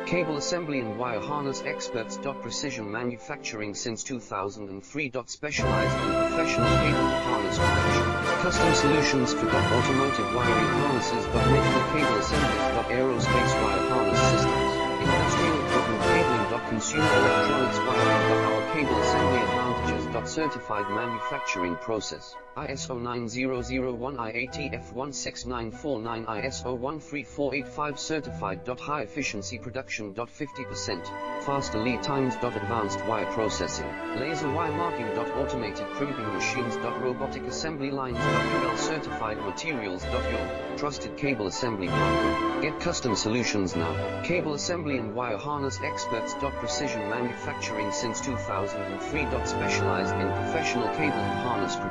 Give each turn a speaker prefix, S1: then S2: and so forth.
S1: Cable assembly and wire harness experts. Precision manufacturing since 2003. Specialized in professional cable harness production. Custom solutions for automotive wiring harnesses. Medical cable assemblies. Aerospace wire harness systems. Industrial equipment cabling. Consumer electronics wiring. Our cable assembly advantages. Certified manufacturing process. ISO 9001 IATF 16949 ISO 13485 certified. High efficiency production. 50% faster lead times. Advanced wire processing. Laser wire marking. Automated crimping machines. Robotic assembly lines. UL certified materials. Your trusted cable assembly partner. Get custom solutions now. Cable assembly and wire harness experts. Precision manufacturing since 2003. Specialized in professional cable and harness production.